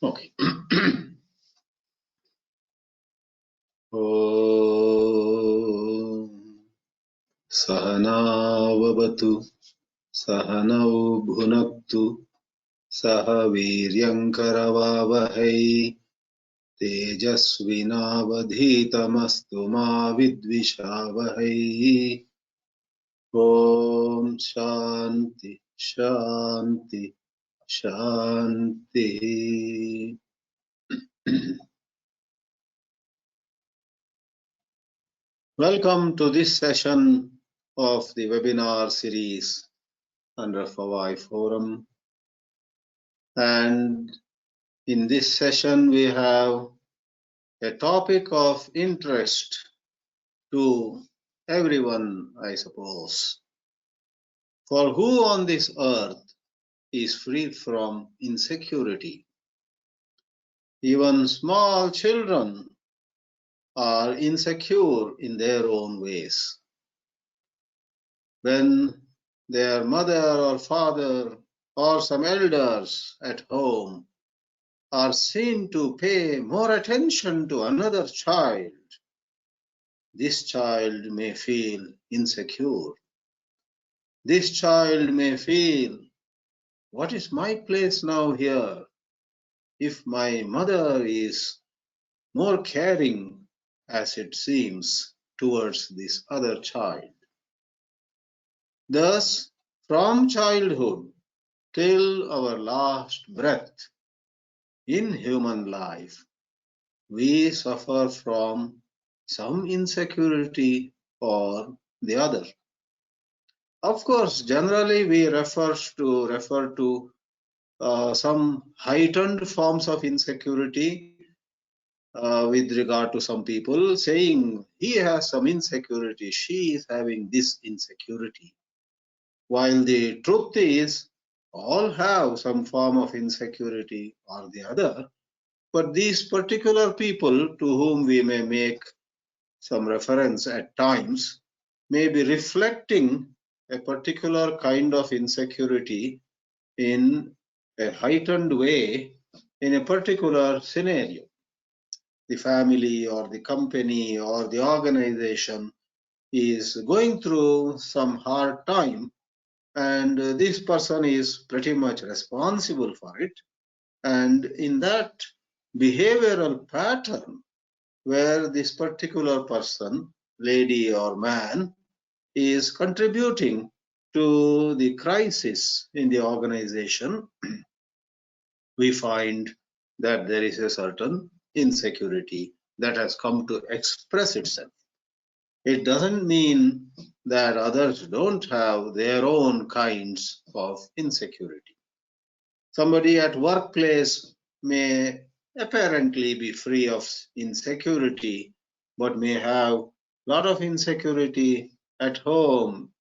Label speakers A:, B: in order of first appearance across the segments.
A: Okay. Om Sahanavavatu Sahanau Bhunaktu Saha Viryankaravavahai Tejasvinavadhitamastu ma vidvishavahai. Om Shanti Shanti Shanti. Welcome to this session of the webinar series under Fawai Forum. And in this session, we have a topic of interest to everyone, I suppose. For who on this earth is free from insecurity? Even small children are insecure in their own ways. When their mother or father or some elders at home are seen to pay more attention to another child, this child may feel insecure. This child may feel, what is my place now here? If my mother is more caring, as it seems, towards this other child. Thus, from childhood till our last breath in human life, we suffer from some insecurity or the other. Of course, generally we refer to some heightened forms of insecurity with regard to some people, saying he has some insecurity, she is having this insecurity. While the truth is, all have some form of insecurity or the other, but these particular people to whom we may make some reference at times may be reflecting a particular kind of insecurity in a heightened way in a particular scenario. The family or the company or the organization is going through some hard time, and this person is pretty much responsible for it. And in that behavioral pattern where this particular person, lady or man, is contributing to the crisis in the organization, we find that there is a certain insecurity that has come to express itself. It doesn't mean that others don't have their own kinds of insecurity. Somebody at workplace may apparently be free of insecurity, but may have a lot of insecurity at home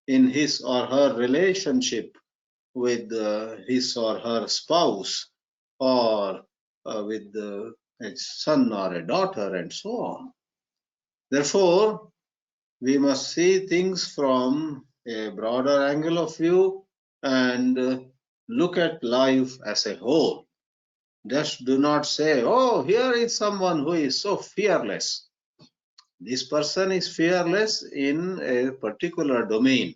A: in his or her relationship with his or her spouse, or with a son or a daughter, and so on. Therefore, we must see things from a broader angle of view and look at life as a whole. Just do not say, oh, here is someone who is so fearless. This person is fearless in a particular domain.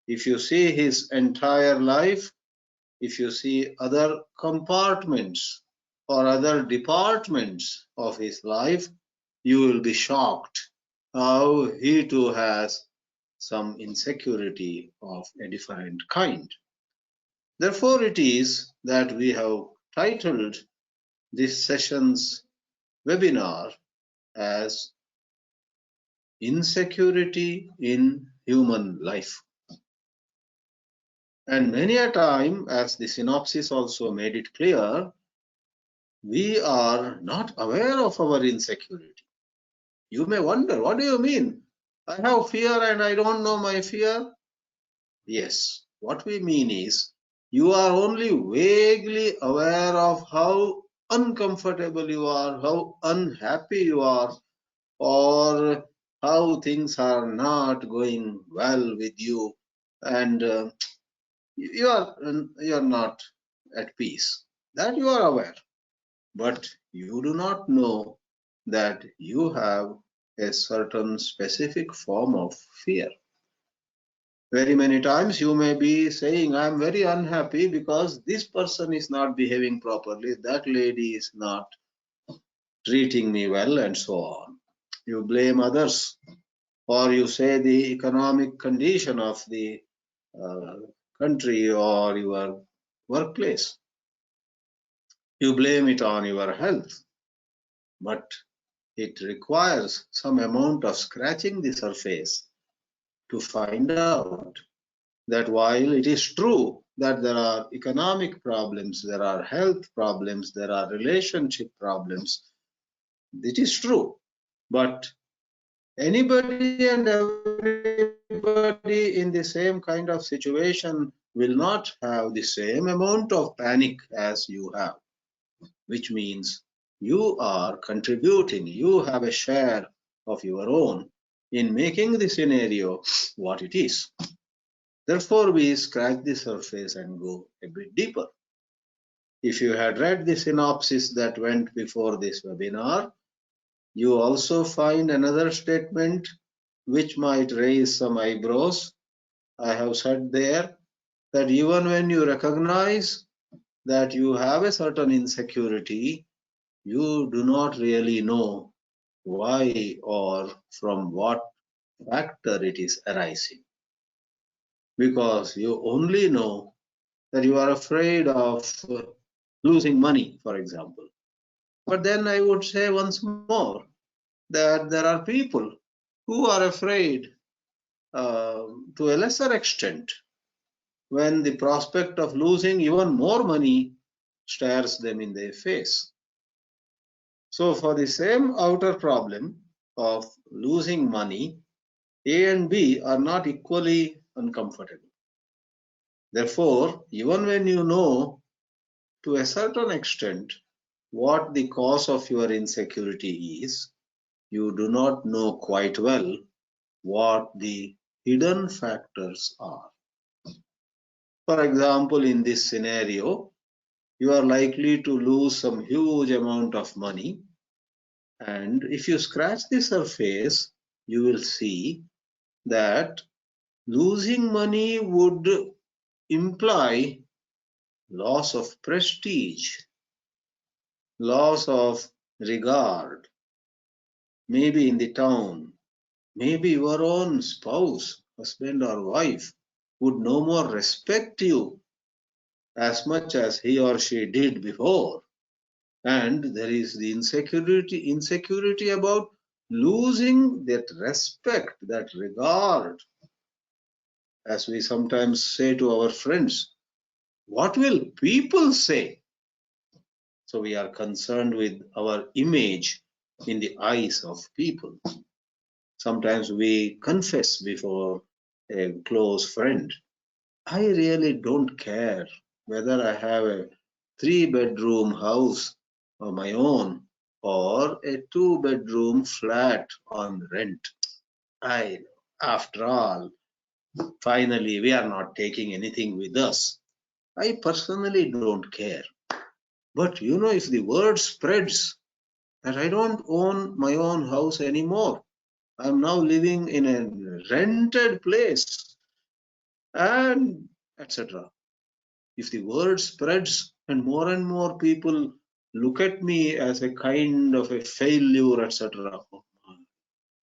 A: If you see his entire life, if you see other compartments or other departments of his life, you will be shocked how he too has some insecurity of a different kind. Therefore, it is that we have titled this session's webinar as Insecurity in Human Life. And many a time, as the synopsis also made it clear, we are not aware of our insecurity. You may wonder, what do you mean? I have fear and I don't know my fear? Yes, what we mean is you are only vaguely aware of how uncomfortable you are, how unhappy you are, or how things are not going well with you, and you are not at peace. That you are aware, but you do not know that you have a certain specific form of fear. Very many times you may be saying, I am very unhappy because this person is not behaving properly, that lady is not treating me well, and so on. You blame others, or you say the economic condition of the uh, country or your workplace. You blame it on your health, but it requires some amount of scratching the surface to find out that while it is true that there are economic problems, there are health problems, there are relationship problems, it is true. But anybody and everybody in the same kind of situation will not have the same amount of panic as you have, which means you are contributing, you have a share of your own in making the scenario what it is. Therefore, we scratch the surface and go a bit deeper. If you had read the synopsis that went before this webinar, you also find another statement which might raise some eyebrows. I have said there that even when you recognize that you have a certain insecurity, you do not really know why or from what factor it is arising, because you only know that you are afraid of losing money, for example. But then I would say once more that there are people who are afraid to a lesser extent when the prospect of losing even more money stares them in their face. So for the same outer problem of losing money, A and B are not equally uncomfortable. Therefore, even when you know to a certain extent what the cause of your insecurity is, you do not know quite well what the hidden factors are. For example, in this scenario, you are likely to lose some huge amount of money, and if you scratch the surface, you will see that losing money would imply loss of prestige, loss of regard, maybe in the town, maybe your own spouse, husband or wife, would no more respect you as much as he or she did before. And there is the insecurity about losing that respect, that regard. As we sometimes say to our friends, what will people say? So we are concerned with our image in the eyes of people. Sometimes we confess before a close friend, I really don't care whether I have a 3-bedroom house of my own or a 2-bedroom flat on rent. After all, finally, we are not taking anything with us. I personally don't care. But if the word spreads that I don't own my own house anymore, I'm now living in a rented place, and etc. If the word spreads and more people look at me as a kind of a failure, etc.,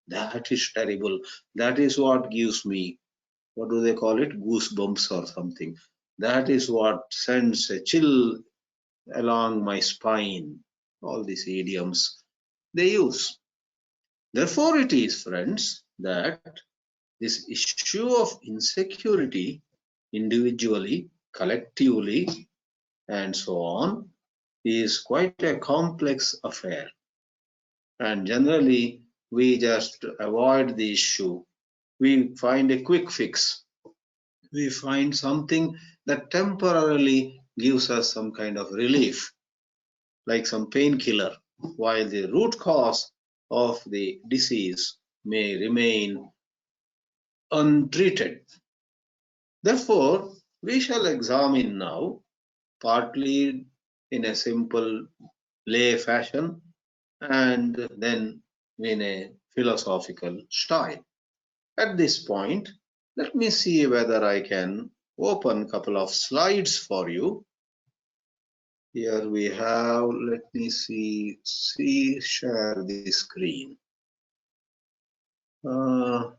A: that is terrible. That is what gives me, what do they call it, goosebumps or something. That is what sends a chill along my spine. All these idioms they use. Therefore, it is, friends, that this issue of insecurity, individually, collectively, and so on, is quite a complex affair. And generally, we just avoid the issue. We find a quick fix. We find something that temporarily gives us some kind of relief, like some painkiller, while the root cause of the disease may remain untreated. Therefore, we shall examine now, partly in a simple lay fashion and then in a philosophical style. At this point, let me see whether I can open a couple of slides for you. Here we have, let me see, share the screen. Yeah.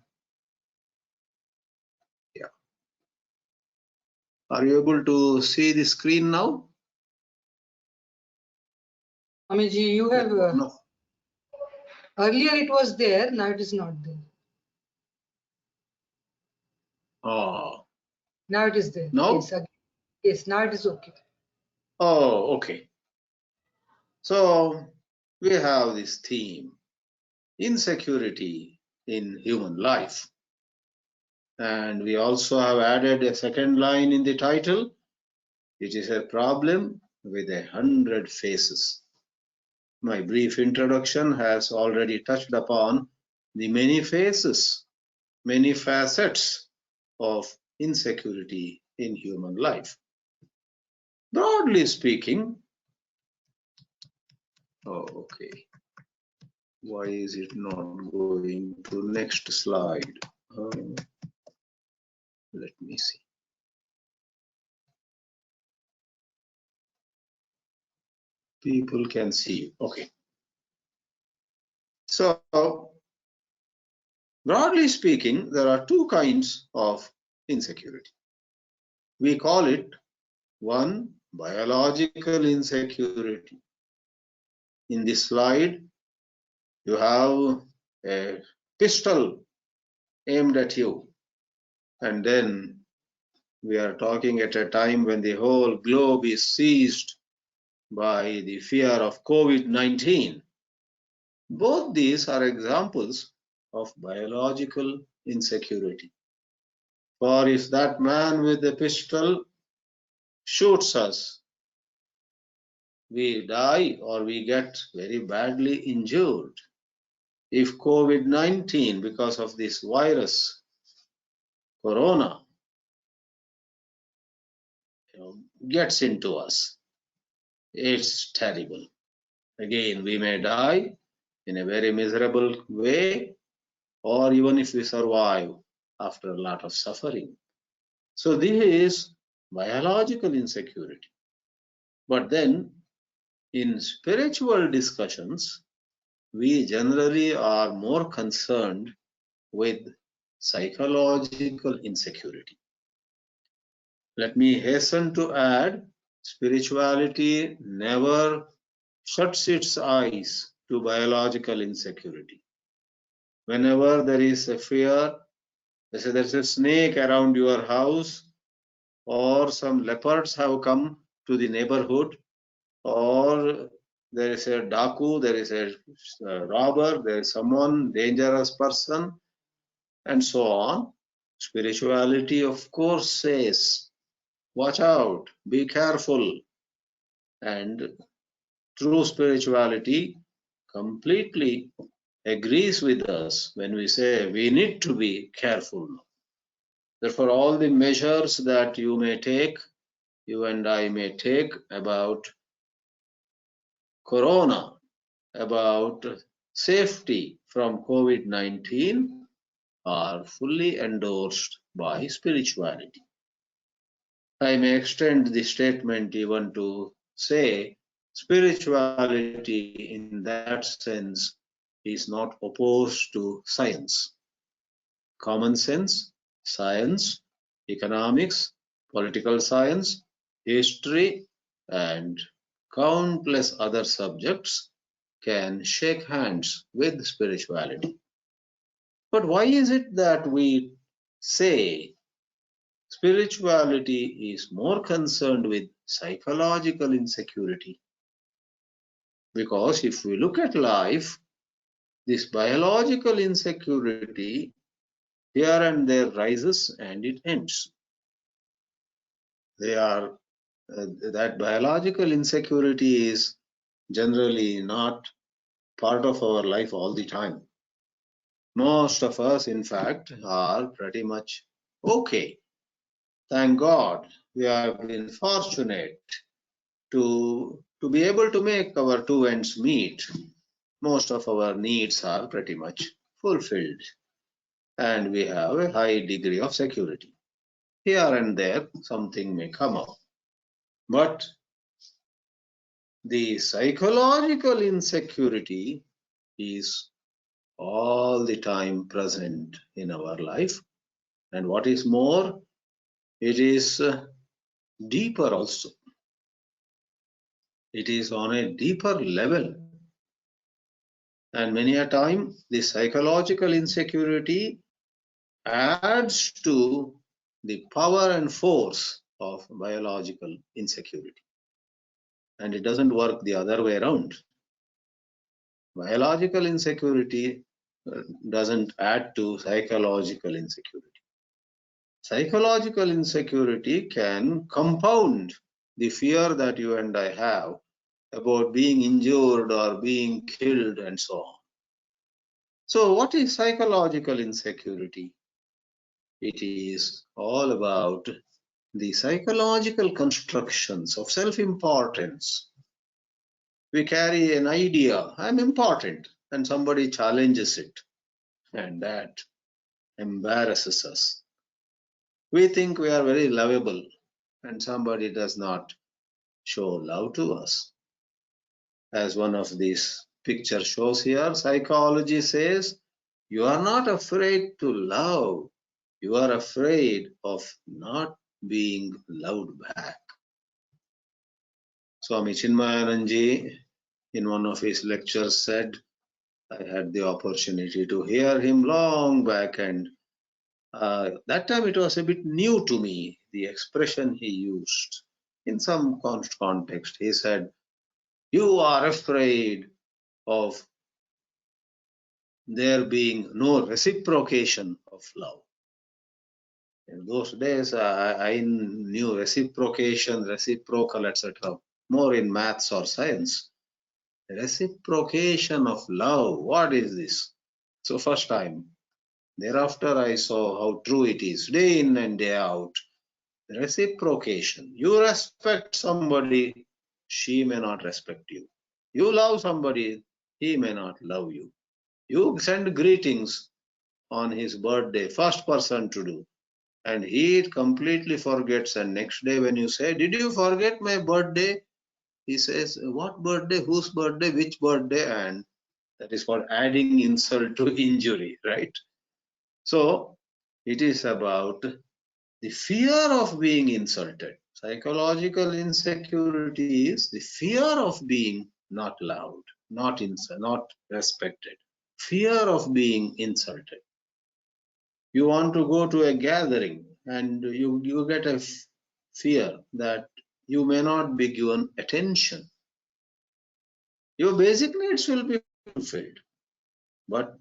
A: Are you able to see the screen now?
B: Amiji, you have
A: No.
B: earlier it was there, now it is not there.
A: Oh.
B: Now it is there.
A: No?
B: Yes, yes, now it is okay.
A: Oh, okay. So we have this theme, insecurity in human life. And we also have added a second line in the title. It is a problem with 100 faces. My brief introduction has already touched upon the many faces, many facets of insecurity in human life. Broadly speaking, okay. Why is it not going to next slide? Let me see. People can see. Okay. So, broadly speaking, there are two kinds of insecurity. We call it one, biological insecurity. In this slide, you have a pistol aimed at you, and then we are talking at a time when the whole globe is seized by the fear of COVID-19. Both these are examples of biological insecurity. For if that man with the pistol shoots us, we die or we get very badly injured. If COVID-19, because of this virus, corona, gets into us, it's terrible. Again, we may die in a very miserable way, or even if we survive after a lot of suffering. So this is biological insecurity. But then in spiritual discussions, we generally are more concerned with psychological insecurity. Let me hasten to add, spirituality never shuts its eyes to biological insecurity. Whenever there is a fear, there's a snake around your house, or some leopards have come to the neighborhood, or there is a daku, there is a robber, there is someone, dangerous person, and so on. Spirituality, of course, says, watch out, be careful. And true spirituality completely agrees with us when we say we need to be careful. Therefore, all the measures that you may take, you and I may take about corona, about safety from COVID-19 are fully endorsed by spirituality. I may extend the statement even to say spirituality in that sense is not opposed to science. Common sense, science, economics, political science, history, and countless other subjects can shake hands with spirituality. But why is it that we say spirituality is more concerned with psychological insecurity? Because if we look at life, This biological insecurity here and there rises and it ends. That biological insecurity is generally not part of our life all the time. Most of us, in fact, are pretty much okay. Thank God we have been fortunate to be able to make our two ends meet. Most of our needs are pretty much fulfilled, and we have a high degree of security. Here and there, something may come up. But the psychological insecurity is all the time present in our life. And what is more, it is deeper also. It is on a deeper level. And many a time, the psychological insecurity adds to the power and force of biological insecurity. And it doesn't work the other way around. Biological insecurity doesn't add to psychological insecurity. Psychological insecurity can compound the fear that you and I have about being injured or being killed and so on. So what is psychological insecurity? It is all about the psychological constructions of self-importance. We carry an idea, I'm important, and somebody challenges it, and that embarrasses us. We think we are very lovable, and somebody does not show love to us. As one of these pictures shows here, psychology says, you are not afraid to love, you are afraid of not being loved back. Swami Chinmayananji, in one of his lectures, said, I had the opportunity to hear him long back, and that time it was a bit new to me, the expression he used. In some context, he said, you are afraid of there being no reciprocation of love. In those days, I knew reciprocation, reciprocal, etc., more in maths or science. Reciprocation of love, what is this? So first time. Thereafter, I saw how true it is, day in and day out. Reciprocation. You respect somebody, she may not respect you. You love somebody, he may not love you. You send greetings on his birthday, first person to do, and he completely forgets. And next day when you say, did you forget my birthday? He says, what birthday, whose birthday, which birthday? And that is called adding insult to injury, right? So it is about the fear of being insulted. Psychological insecurity is the fear of being not loved, not respected, fear of being insulted. You want to go to a gathering and you get a fear that you may not be given attention. Your basic needs will be fulfilled, but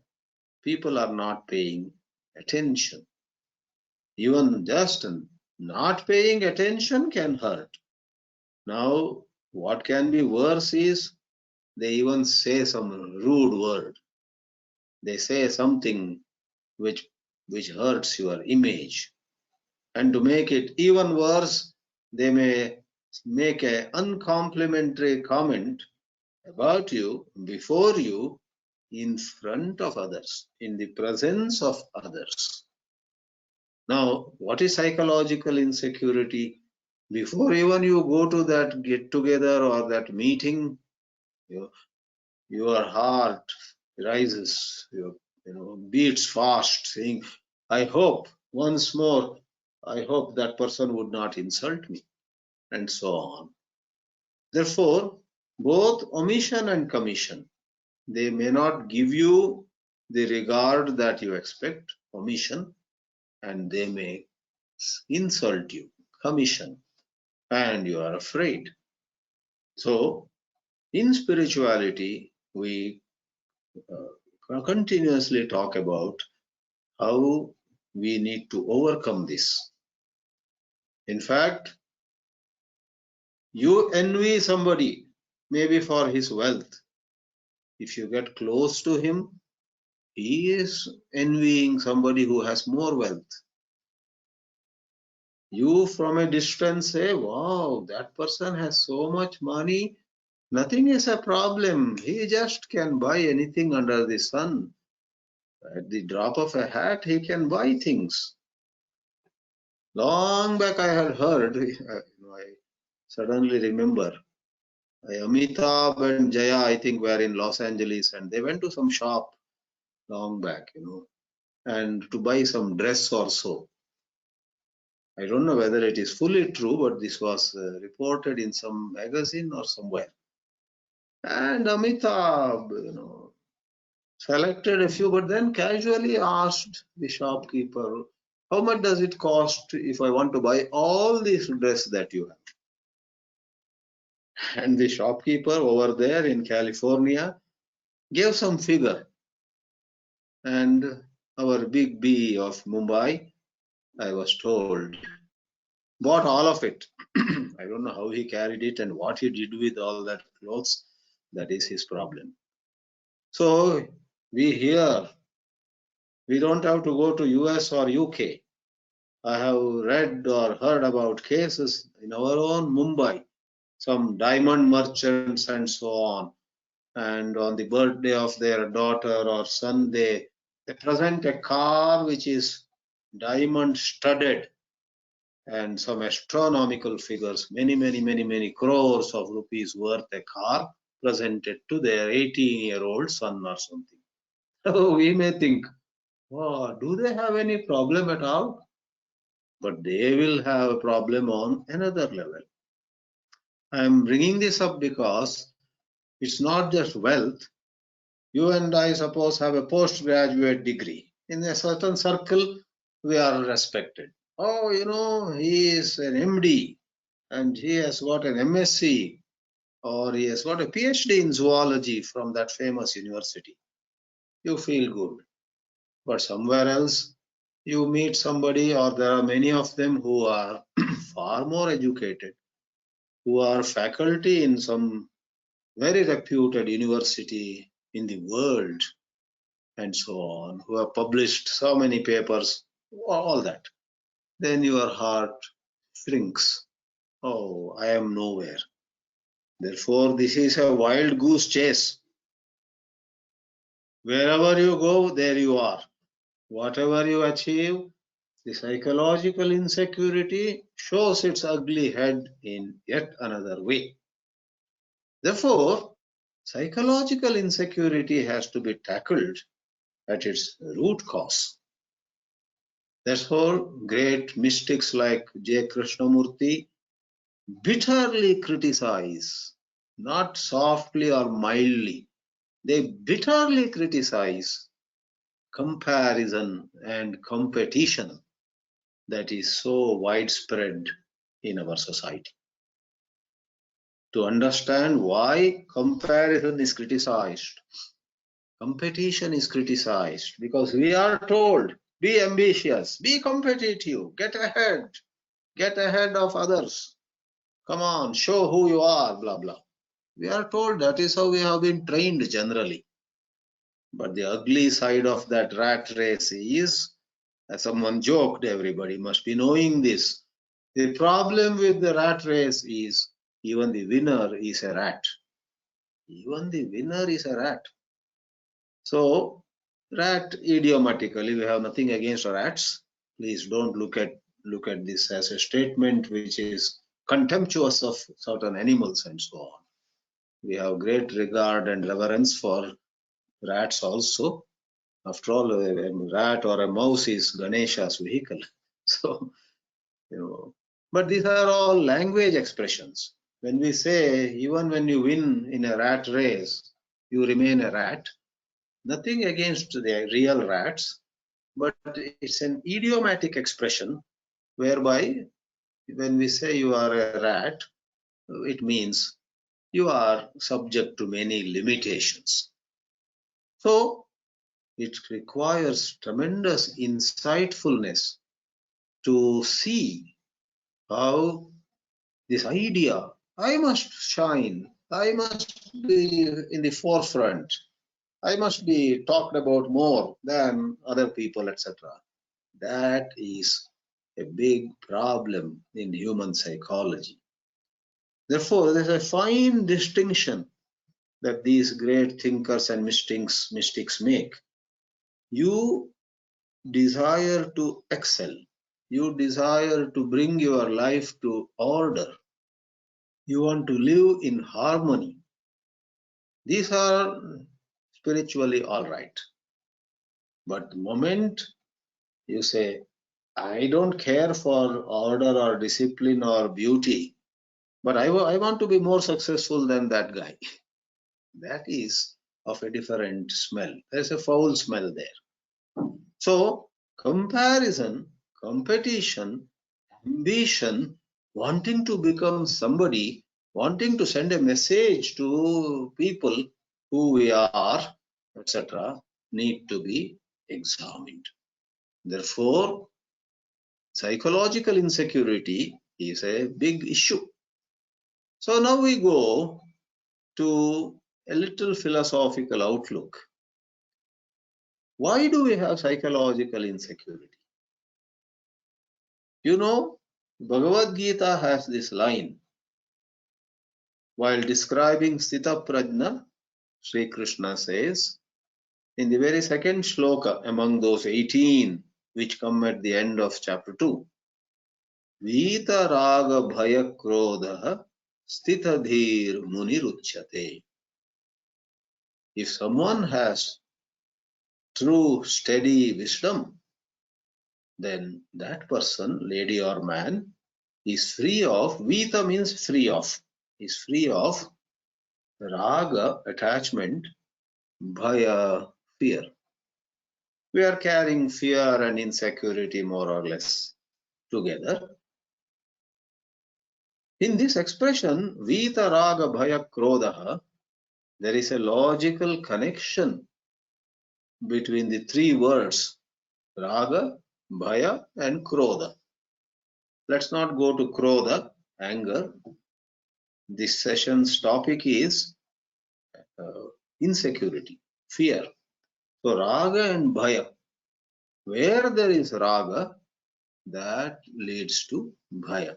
A: people are not paying attention. Even just not paying attention can hurt. Now, what can be worse is they even say some rude word. They say something which hurts your image. And to make it even worse, they may make an uncomplimentary comment about you, before you, in front of others, in the presence of others. Now, what is psychological insecurity? Before even you go to that get together or that meeting, your heart rises, beats fast, saying, I hope once more, I hope that person would not insult me, and so on. Therefore, both omission and commission, they may not give you the regard that you expect, omission, and they may insult you, commission, and you are afraid. So, in spirituality, we continuously talk about how we need to overcome this. In fact, you envy somebody, maybe for his wealth. If you get close to him, he is envying somebody who has more wealth. You from a distance say, wow, that person has so much money. Nothing is a problem. He just can buy anything under the sun. At the drop of a hat, he can buy things. Long back I had heard, I suddenly remember, Amitabh and Jaya, I think, were in Los Angeles, and they went to some shop long back, and to buy some dress or so. I don't know whether it is fully true, but this was reported in some magazine or somewhere. And Amitabh, selected a few, but then casually asked the shopkeeper, how much does it cost if I want to buy all these dress that you have? And the shopkeeper over there in California gave some figure. And our big B of Mumbai, I was told, bought all of it. I don't know how he carried it and what he did with all that clothes. That is his problem. So we don't have to go to US or UK. I have read or heard about cases in our own Mumbai, some diamond merchants and so on. And on the birthday of their daughter or son, they present a car which is diamond studded and some astronomical figures, many crores of rupees worth a car presented to their 18-year-old son or something. So we may think, oh, do they have any problem at all? But they will have a problem on another level. I am bringing this up because it's not just wealth. You and I, suppose, have a postgraduate degree. In a certain circle, we are respected. Oh, he is an MD and he has got an MSc or he has got a PhD in zoology from that famous university. You feel good. But somewhere else, you meet somebody, or there are many of them who are far more educated, who are faculty in some very reputed university in the world, and so on, who have published so many papers, all that. Then your heart shrinks. Oh, I am nowhere. Therefore, this is a wild goose chase. Wherever you go, there you are. Whatever you achieve, the psychological insecurity shows its ugly head in yet another way. Therefore, psychological insecurity has to be tackled at its root cause. Therefore, great mystics like J. Krishnamurti bitterly criticize, not softly or mildly, they bitterly criticize comparison and competition that is so widespread in our society. To understand why comparison is criticized, competition is criticized, because we are told, be ambitious, be competitive, get ahead of others. Come on, show who you are, blah, blah. We are told that is how we have been trained generally. But the ugly side of that rat race is, as someone joked, everybody must be knowing this. The problem with the rat race is even the winner is a rat. Even the winner is a rat. So, rat idiomatically, we have nothing against rats. Please don't look at this as a statement which is contemptuous of certain animals and so on. We have great regard and reverence for rats also. After all, a rat or a mouse is Ganesha's vehicle. So, but these are all language expressions. When we say, even when you win in a rat race, you remain a rat, nothing against the real rats, but it's an idiomatic expression whereby when we say you are a rat, it means you are subject to many limitations. So it requires tremendous insightfulness to see how this idea, I must shine, I must be in the forefront, I must be talked about more than other people, etc. That is a big problem in human psychology. Therefore, there's a fine distinction that these great thinkers and mystics make. You desire to excel. You desire to bring your life to order. You want to live in harmony. These are spiritually all right. But the moment you say, I don't care for order or discipline or beauty, but I want to be more successful than that guy, that is of a different smell. There's a foul smell there. So, comparison, competition, ambition, wanting to become somebody, wanting to send a message to people who we are, etc., need to be examined. Therefore, psychological insecurity is a big issue. So now we go to a little philosophical outlook. Why do we have psychological insecurity? You know, Bhagavad Gita has this line. While describing Sthita Prajna, Sri Krishna says, in the very second shloka among those 18 which come at the end of chapter 2, Vita Raga Bhaya Krodha Sthita Dhir Muniruchyate. If someone has true steady wisdom, then that person, lady or man, is free of, Vita means free of, is free of raga, attachment, bhaya, fear. We are carrying fear and insecurity more or less together. In this expression, Vita Raga Bhaya Krodha, there is a logical connection between the three words Raga, Bhaya and Krodha. Let's not go to Krodha, anger. This session's topic is insecurity, fear. So Raga and Bhaya. Where there is Raga, that leads to Bhaya.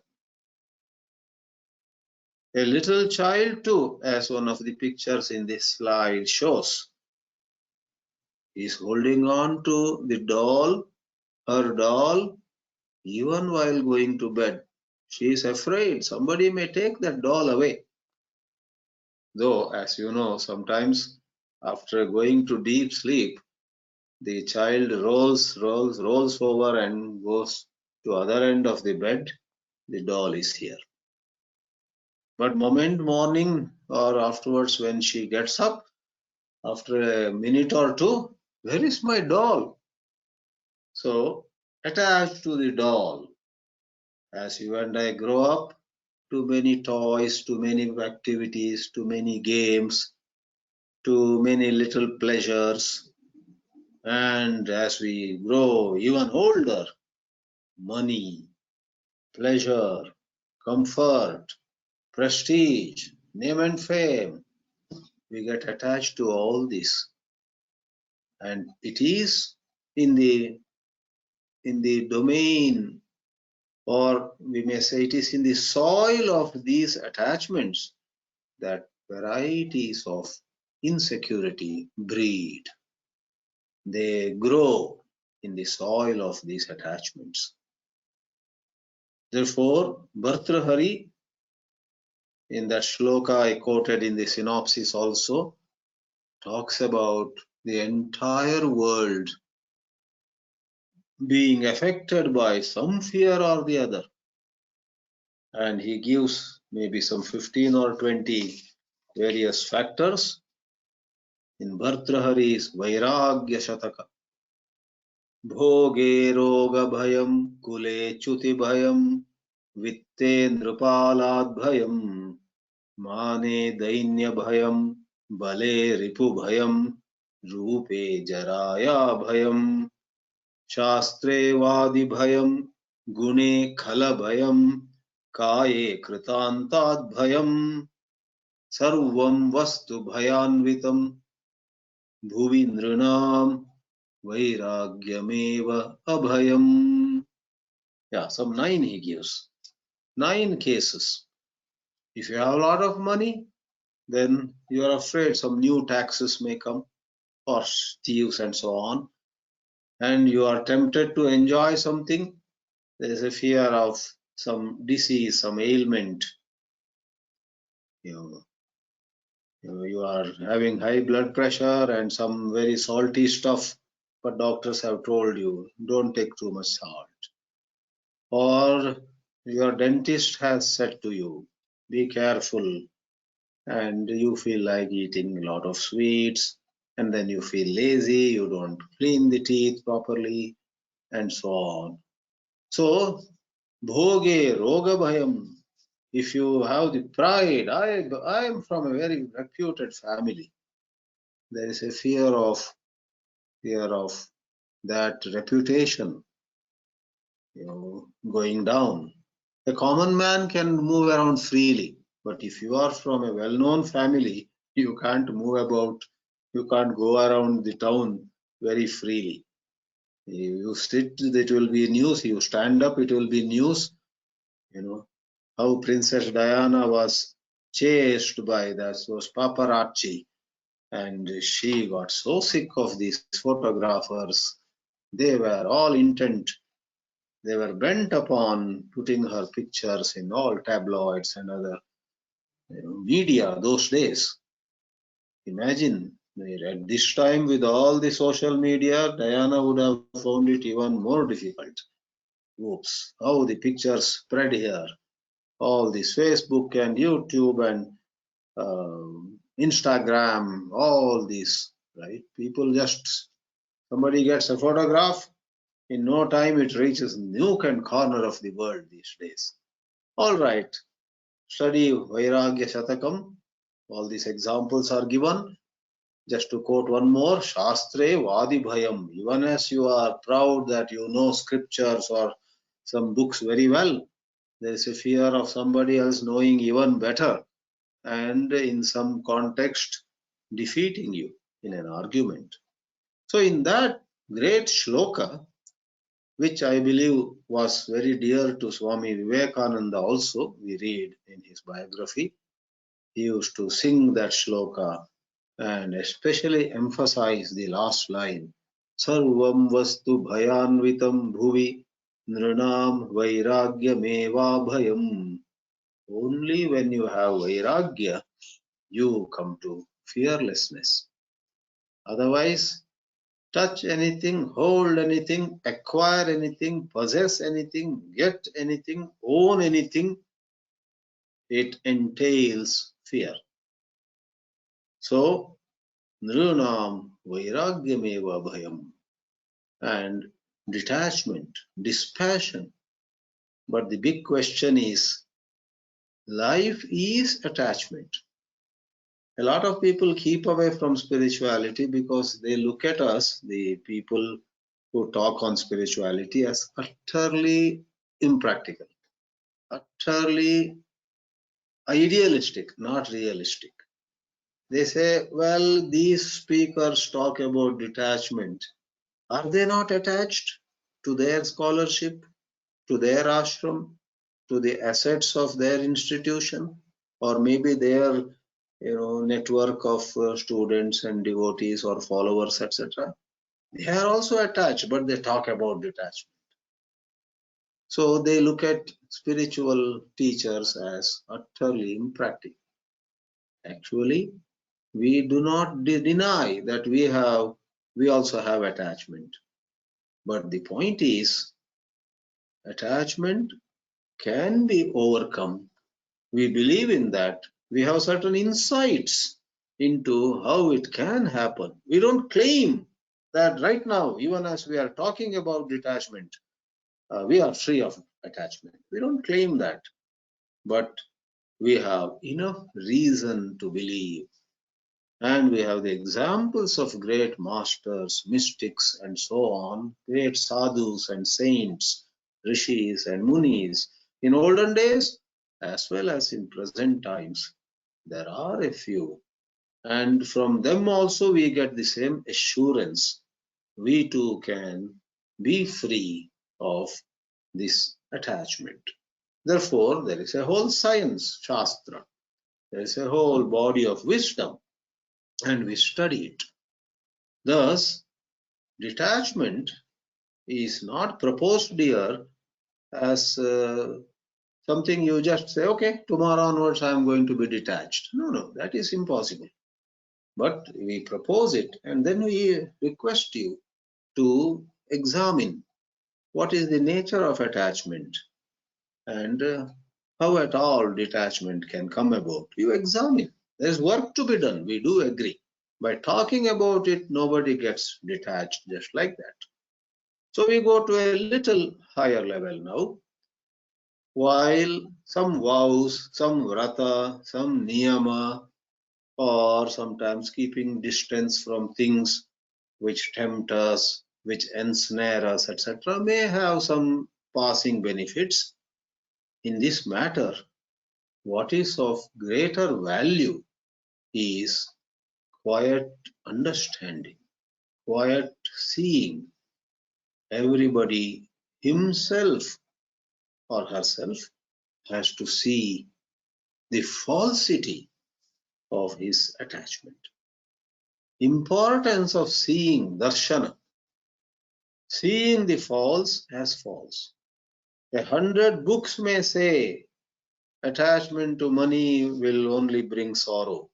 A: A little child too, as one of the pictures in this slide shows, is holding on to the doll, her doll, even while going to bed. She is afraid somebody may take that doll away. Though, as you know, sometimes after going to deep sleep, the child rolls over and goes to other end of the bed. The doll is here. But moment morning or afterwards when she gets up, after a minute or two, where is my doll? So attached to the doll, as you and I grow up, too many toys, too many activities, too many games, too many little pleasures. And as we grow even older, money, pleasure, comfort, prestige, name and fame, we get attached to all this. And it is in the domain, or we may say it is in the soil of these attachments that varieties of insecurity breed. They grow in the soil of these attachments. Therefore, Bhartrihari, in that shloka I quoted in the synopsis also, talks about the entire world being affected by some fear or the other. And he gives maybe some 15 or 20 various factors in Bhartrihari's Vairāgya-Shatakam. Bhoge roga bhayam, kule chuti bhayam, vitte nrupalad bhayam, mane dainya bhayam, bale ripu bhayam, Rupe jaraya bhayam, shastre vadi bhayam, gune khala bhayam, kaye kritantad bhayam, sarvam vastu bhayanvitam, bhuvi nrinam vairagyameva abhayam. Yeah, some 9 he gives. 9 cases. If you have a lot of money, then you are afraid some new taxes may come, or thieves and so on, and you are tempted to enjoy something. There is a fear of some disease, some ailment. You are having high blood pressure and some very salty stuff, but doctors have told you don't take too much salt. Or your dentist has said to you, be careful, and you feel like eating a lot of sweets, and then you feel lazy, you don't clean the teeth properly, and so on. So, bhoge roga bhayam. If you have the pride, I am from a very reputed family. There is a fear of that reputation, going down. A common man can move around freely, but if you are from a well-known family, you can't move about, you can't go around the town very freely. You sit, it will be news. You stand up, it will be news. How Princess Diana was chased by those paparazzi, and she got so sick of these photographers. They were all intent. They were bent upon putting her pictures in all tabloids and other media those days. Imagine, at this time with all the social media, Diana would have found it even more difficult. Oops, how the pictures spread here. All this Facebook and YouTube and Instagram, all these, right? People just, somebody gets a photograph, in no time it reaches nook and corner of the world these days. All right, study Vairāgya-Shatakam. All these examples are given. Just to quote one more, Shastre Vadi Bhayam. Even as you are proud that you know scriptures or some books very well, there is a fear of somebody else knowing even better, and in some context defeating you in an argument. So in that great shloka, which I believe was very dear to Swami Vivekananda also, we read in his biography, he used to sing that shloka and especially emphasize the last line, Sarvam vastu bhayanvitam bhuvi nrinam vairagya bhayam. Only when you have vairagya, you come to fearlessness. Otherwise, touch anything, hold anything, acquire anything, possess anything, get anything, own anything, it entails fear. So, nrunam vairagyameva bhayam, and detachment, dispassion. But the big question is, life is attachment. A lot of people keep away from spirituality because they look at us, the people who talk on spirituality, as utterly impractical, utterly idealistic, not realistic. They say, well, these speakers talk about detachment. Are they not attached to their scholarship, to their ashram, to the assets of their institution, or maybe their network of students and devotees or followers, etc.? They are also attached, but they talk about detachment. So they look at spiritual teachers as utterly impractical. Actually, we do not deny that we also have attachment. But the point is, attachment can be overcome. We believe in that. We have certain insights into how it can happen. We don't claim that right now, even as we are talking about detachment, we are free of attachment. We don't claim that. But we have enough reason to believe And we have the examples of great masters, mystics, and so on, great sadhus and saints, rishis and munis, in olden days as well as in present times. There are a few. And from them also we get the same assurance. We too can be free of this attachment. Therefore, there is a whole science, Shastra. There is a whole body of wisdom, and we study it. Thus, detachment is not proposed here as something you just say, okay, tomorrow onwards I am going to be detached. No, no, that is impossible. But we propose it, and then we request you to examine what is the nature of attachment and how at all detachment can come about. You examine. There is work to be done. We do agree. By talking about it, nobody gets detached just like that. So we go to a little higher level now. While some vows, some vrata, some niyama, or sometimes keeping distance from things which tempt us, which ensnare us, etc., may have some passing benefits. In this matter, what is of greater value is quiet understanding, quiet seeing. Everybody himself or herself has to see the falsity of his attachment. Importance of seeing darshana, seeing the false as false. 100 books may say attachment to money will only bring sorrow.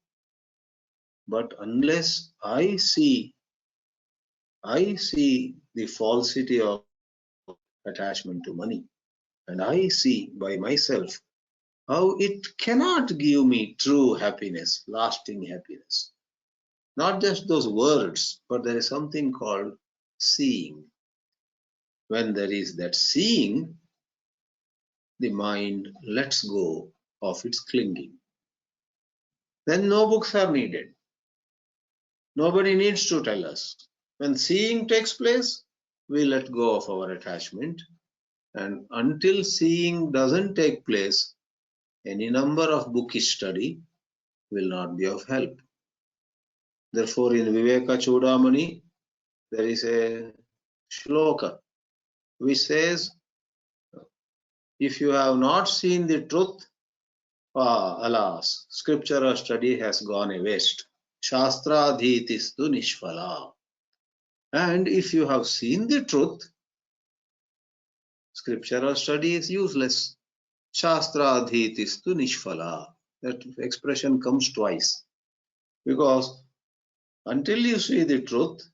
A: But unless I see the falsity of attachment to money, and I see by myself how it cannot give me true happiness, lasting happiness. Not just those words, but there is something called seeing. When there is that seeing, the mind lets go of its clinging. Then no books are needed. Nobody needs to tell us. When seeing takes place, we let go of our attachment. And until seeing doesn't take place, any number of bookish study will not be of help. Therefore, in Viveka Chudamani, there is a shloka which says, if you have not seen the truth, alas, scriptural study has gone a waste. Shastra dhitistu nishphala. And if you have seen the truth, scriptural study is useless. Shastra dhitistu nishphala. That expression comes twice. Because until you see the truth,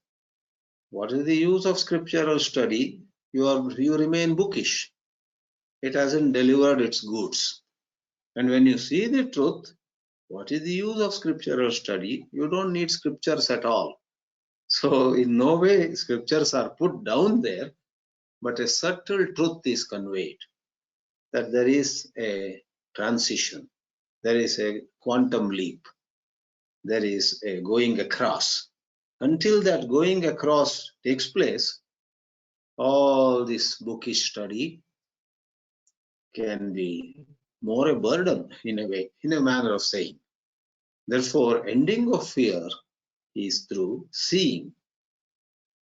A: what is the use of scriptural study? You remain bookish. It hasn't delivered its goods. And when you see the truth, what is the use of scriptural study? You don't need scriptures at all. So in no way scriptures are put down there, but a subtle truth is conveyed that there is a transition, there is a quantum leap, there is a going across. Until that going across takes place, all this bookish study can be more a burden in a way, in a manner of saying. Therefore, ending of fear is through seeing.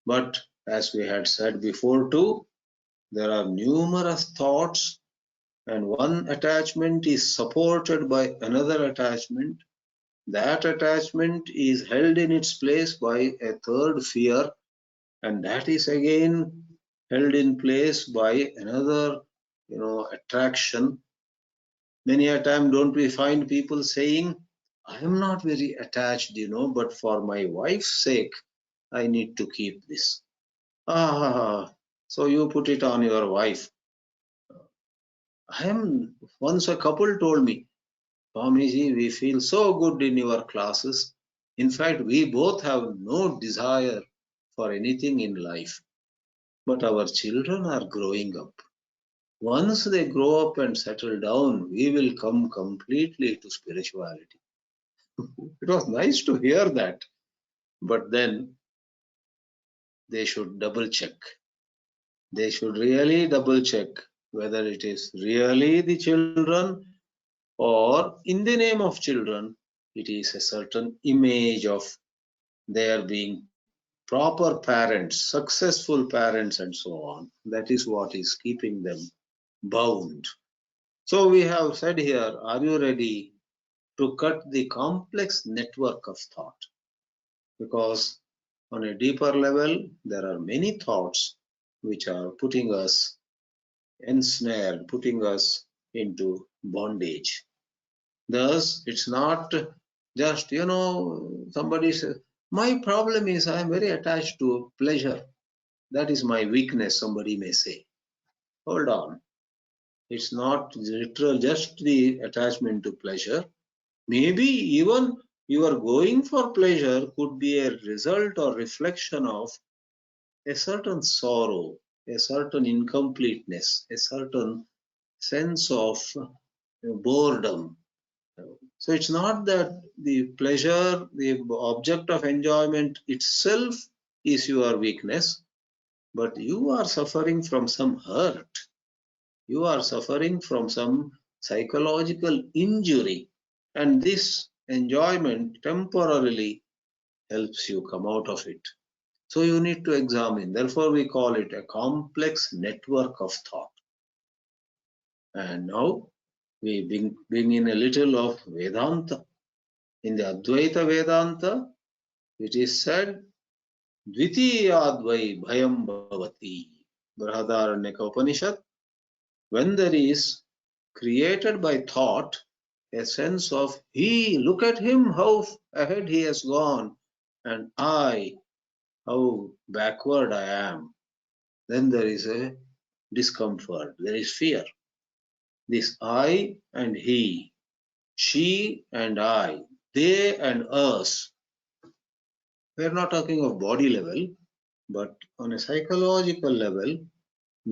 A: But as we had said before too, there are numerous thoughts, and one attachment is supported by another attachment. That attachment is held in its place by a third fear, and that is again held in place by another, attraction. Many a time, don't we find people saying, I am not very attached, but for my wife's sake, I need to keep this. So you put it on your wife. Once a couple told me, Swamiji, we feel so good in your classes. In fact, we both have no desire for anything in life. But our children are growing up. Once they grow up and settle down, we will come completely to spirituality. It was nice to hear that, but then they should double check. They should really double check whether it is really the children, or in the name of children, it is a certain image of their being proper parents, successful parents, and so on. That is what is keeping them bound. So we have said here, are you ready to cut the complex network of thought? Because on a deeper level, there are many thoughts which are putting us ensnared, putting us into bondage. Thus, it's not just, somebody says, my problem is I am very attached to pleasure. That is my weakness, somebody may say. Hold on. It's not literal, just the attachment to pleasure. Maybe even your going for pleasure could be a result or reflection of a certain sorrow, a certain incompleteness, a certain sense of boredom. So it's not that the pleasure, the object of enjoyment itself is your weakness, but you are suffering from some hurt. You are suffering from some psychological injury, and this enjoyment temporarily helps you come out of it. So you need to examine. Therefore, we call it a complex network of thought. And now we bring in a little of Vedanta. In the Advaita Vedanta, it is said, Dvitiyadvai bhayam bhavati. Brihadaranyaka Upanishad. When there is created by thought a sense of look at him, how ahead he has gone, and I, how backward I am, then there is a discomfort, there is fear. This I and he, she and I, they and us. We are not talking of body level, but on a psychological level,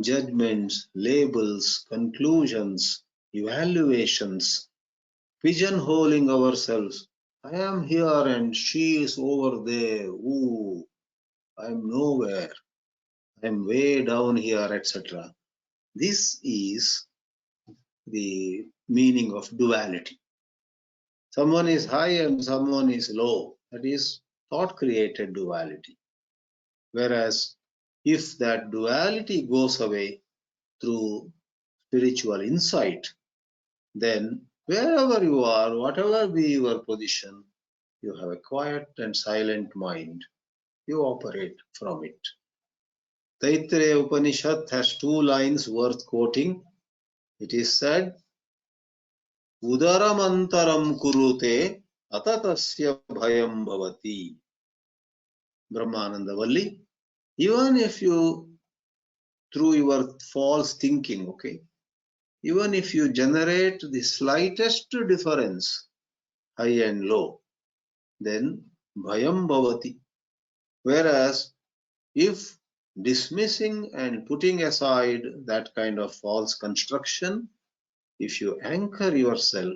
A: judgments, labels, conclusions, evaluations, pigeonholing ourselves. I am here and she is over there. Ooh, I'm nowhere. I'm way down here, etc. This is the meaning of duality. Someone is high and someone is low. That is thought created duality. Whereas if that duality goes away through spiritual insight, then wherever you are, whatever be your position, you have a quiet and silent mind. You operate from it. Taittiriya Upanishad has two lines worth quoting. It is said, Udaramantaram kurute atatasya bhayam bhavati. Brahmananda Valli. Even if you, through your false thinking, okay, even if you generate the slightest difference, high and low, then bhayam bhavati. Whereas if dismissing and putting aside that kind of false construction, if you anchor yourself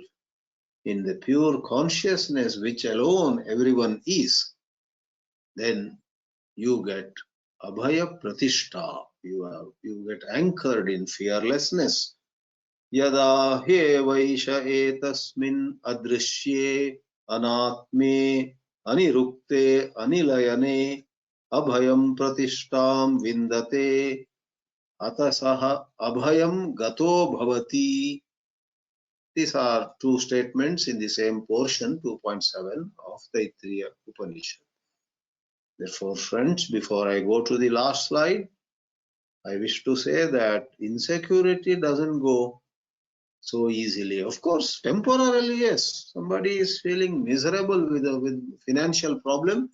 A: in the pure consciousness which alone everyone is, then you get abhaya pratishta. You get anchored in fearlessness. Yada he vaisha etasmin adrishye anatme anirukte anilayane abhayam pratishtam vindate atasaha abhayam gato bhavati. These are two statements in the same portion, 2.7 of the Taittiriya Upanishad. Therefore, friends, before I go to the last slide, I wish to say that insecurity doesn't go so easily. Of course, temporarily, yes. Somebody is feeling miserable with financial problem,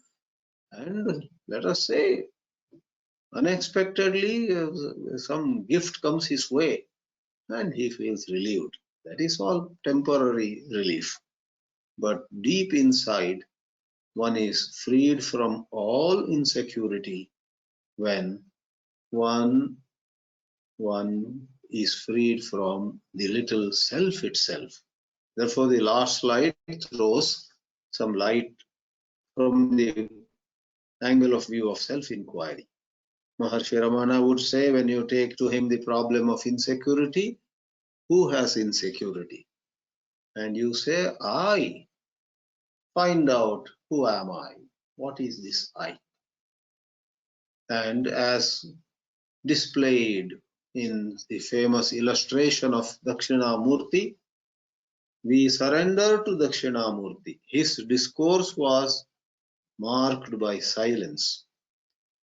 A: and let us say, unexpectedly, some gift comes his way, and he feels relieved. That is all temporary relief. But deep inside, one is freed from all insecurity when one is freed from the little self itself. Therefore, the last slide throws some light from the angle of view of self-inquiry. Maharshi Ramana would say, when you take to him the problem of insecurity, who has insecurity? And you say, I. Find out, who am I? What is this I? And as displayed in the famous illustration of Dakshinamurti, we surrender to Dakshinamurti. His discourse was marked by silence.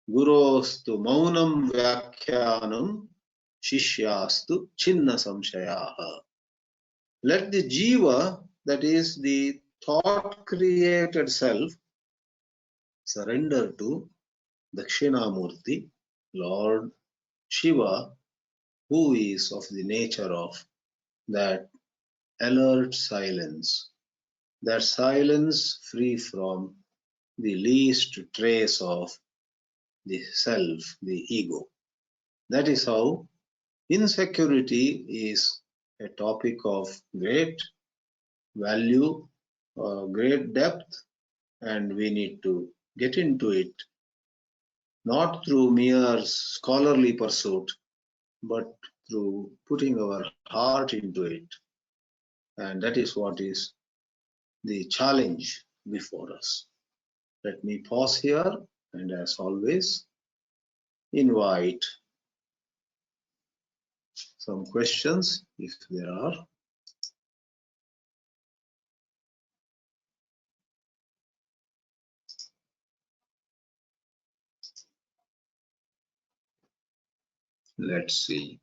A: Gurostu maunam vyakhyanam shishyastu chinna samshayaha. Let the jiva, that is the thought-created self, surrender to Dakshinamurti, Lord Shiva, who is of the nature of that alert silence, that silence free from the least trace of the self, the ego. That is how insecurity is a topic of great value, great depth, and we need to get into it, not through mere scholarly pursuit, but through putting our heart into it. And that is what is the challenge before us. Let me pause here and, as always, invite some questions if there are. Let's see.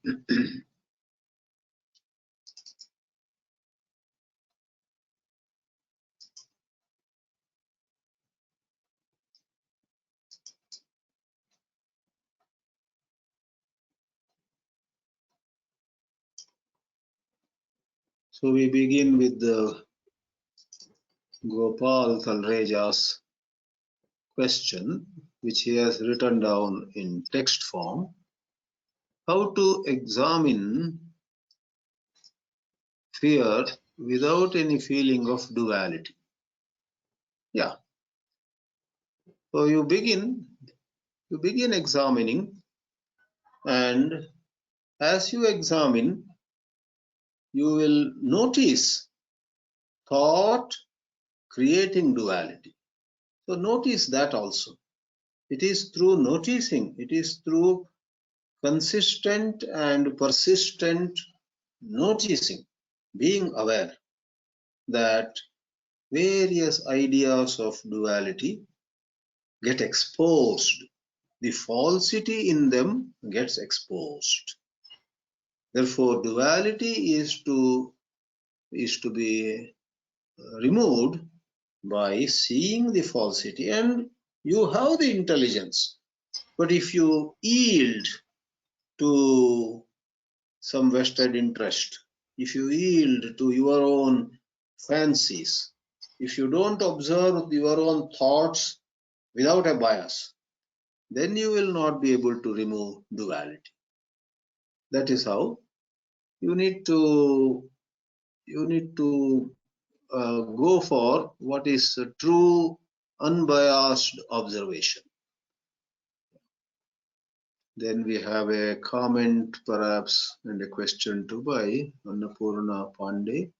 A: So we begin with the Gopal Talreja's question, which he has written down in text form. How to examine fear without any feeling of duality? Yeah. So you begin examining, and as you examine, you will notice thought creating duality. So notice that also. It is through noticing, it is through consistent and persistent noticing, being aware that various ideas of duality get exposed. The falsity in them gets exposed. Therefore, duality is to be removed by seeing the falsity, and you have the intelligence. But if you yield to some vested interest, if you yield to your own fancies, if you don't observe your own thoughts without a bias, then you will not be able to remove duality. That is how you need to go for what is a true unbiased observation. Then we have a comment perhaps and a question too by Annapurna Pandey.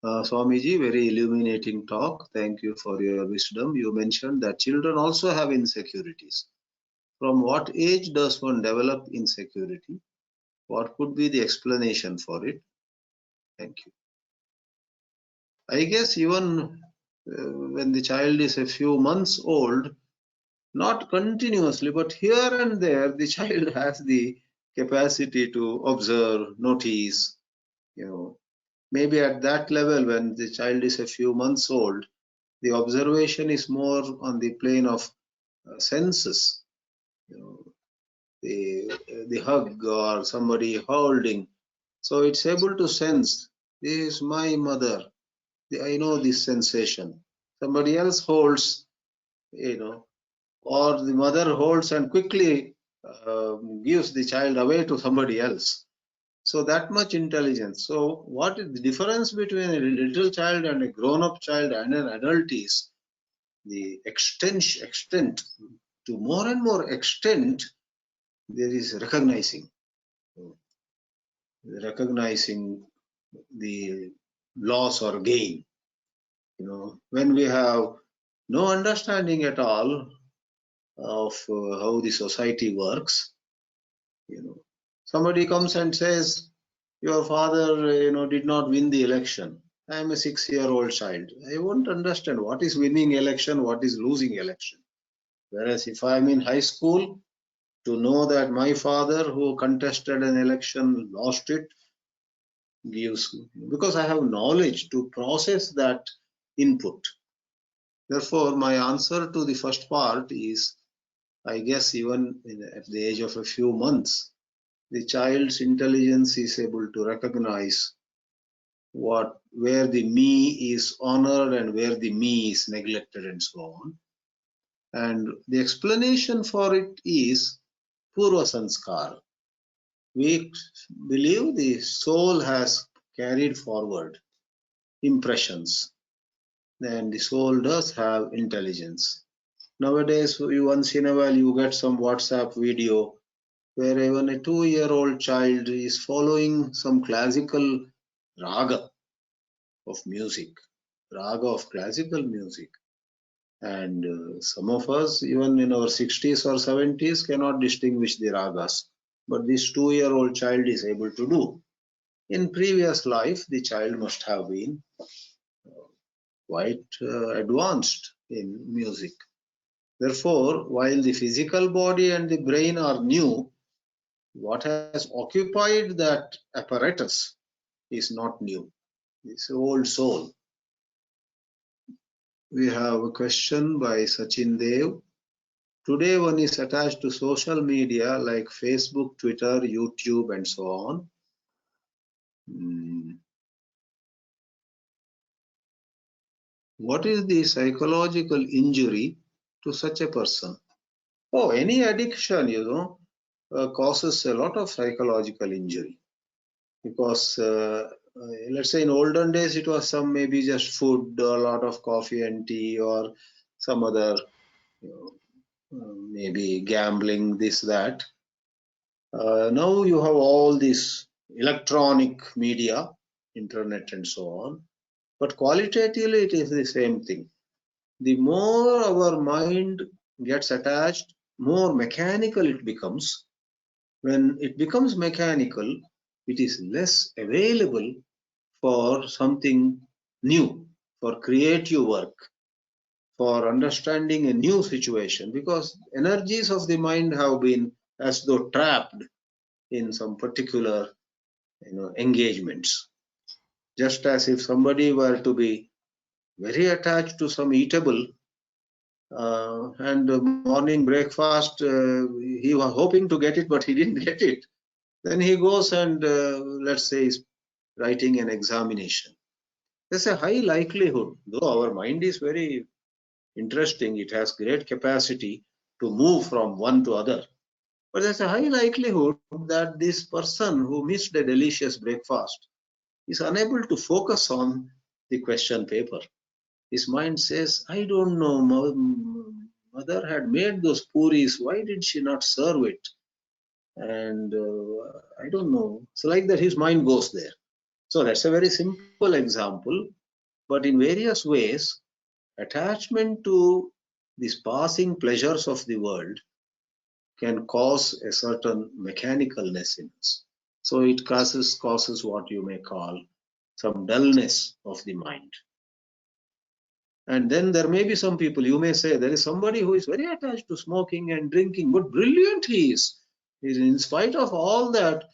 A: Swamiji, very illuminating talk. Thank you for your wisdom. You mentioned that children also have insecurities. From what age does one develop insecurity? What could be the explanation for it? Thank you. I guess even when the child is a few months old, not continuously, but here and there, the child has the capacity to observe, notice, maybe at that level, when the child is a few months old, the observation is more on the plane of senses, the hug or somebody holding. So it's able to sense, this is my mother. I know this sensation. Somebody else holds, or the mother holds and quickly gives the child away to somebody else. So that much intelligence. So what is the difference between a little child and a grown-up child and an adult is the extent to more and more extent there is recognizing the loss or gain. When we have no understanding at all of how the society works, somebody comes and says, your father, did not win the election. I am a 6-year-old child. I won't understand what is winning election, what is losing election. Whereas if I am in high school, to know that my father who contested an election lost it gives, because I have knowledge to process that input. Therefore, my answer to the first part is, I guess even at the age of a few months, the child's intelligence is able to recognize where the me is honored and where the me is neglected and so on. And the explanation for it is Purva Sanskara. We believe the soul has carried forward impressions. Then the soul does have intelligence. Nowadays, once in a while, you get some WhatsApp video where even a 2-year-old child is following some classical raga of music, raga of classical music. And some of us, even in our 60s or 70s, cannot distinguish the ragas. But this 2-year-old child is able to do. In previous life, the child must have been quite advanced in music. Therefore, while the physical body and the brain are new, what has occupied that apparatus is not new. It's old soul. We have a question by Sachin Dev. Today one is attached to social media like Facebook, Twitter, YouTube and so on. What is the psychological injury to such a person? Oh, any addiction, causes a lot of psychological injury. Because let's say in olden days it was some maybe just food, a lot of coffee and tea, or some other maybe gambling, this, that. Now you have all this electronic media, internet and so on. But qualitatively it is the same thing. The more our mind gets attached, more mechanical it becomes. When it becomes mechanical, it is less available for something new, for creative work, for understanding a new situation, because energies of the mind have been as though trapped in some particular engagements. Just as if somebody were to be very attached to some eatable and morning breakfast, he was hoping to get it, but he didn't get it. Then he goes and let's say is writing an examination. There's a high likelihood, though our mind is very interesting, it has great capacity to move from one to other. But there's a high likelihood that this person who missed a delicious breakfast is unable to focus on the question paper. His mind says, I don't know, mother had made those puris, why did she not serve it? And I don't know. So like that his mind goes there. So that's a very simple example, but in various ways, attachment to these passing pleasures of the world can cause a certain mechanicalness in us. So it causes what you may call some dullness of the mind. And then there may be some people, you may say, there is somebody who is very attached to smoking and drinking, but brilliant he is. In spite of all that,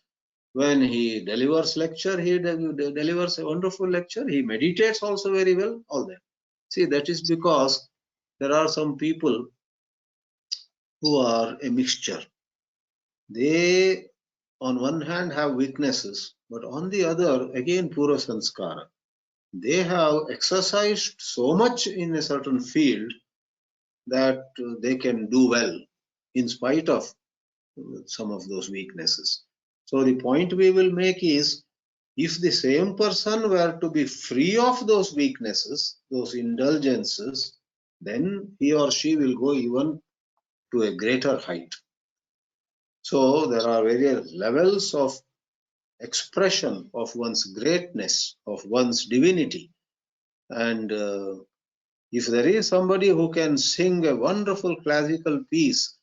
A: when he delivers lecture, he delivers a wonderful lecture. He meditates also very well, all that. See, that is because there are some people who are a mixture. They, on one hand, have weaknesses, but on the other, again, Purva Sanskara. They have exercised so much in a certain field that they can do well in spite of some of those weaknesses. So the point we will make is, if the same person were to be free of those weaknesses, those indulgences, then he or she will go even to a greater height. So there are various levels of expression of one's greatness, of one's divinity. And if there is somebody who can sing a wonderful classical piece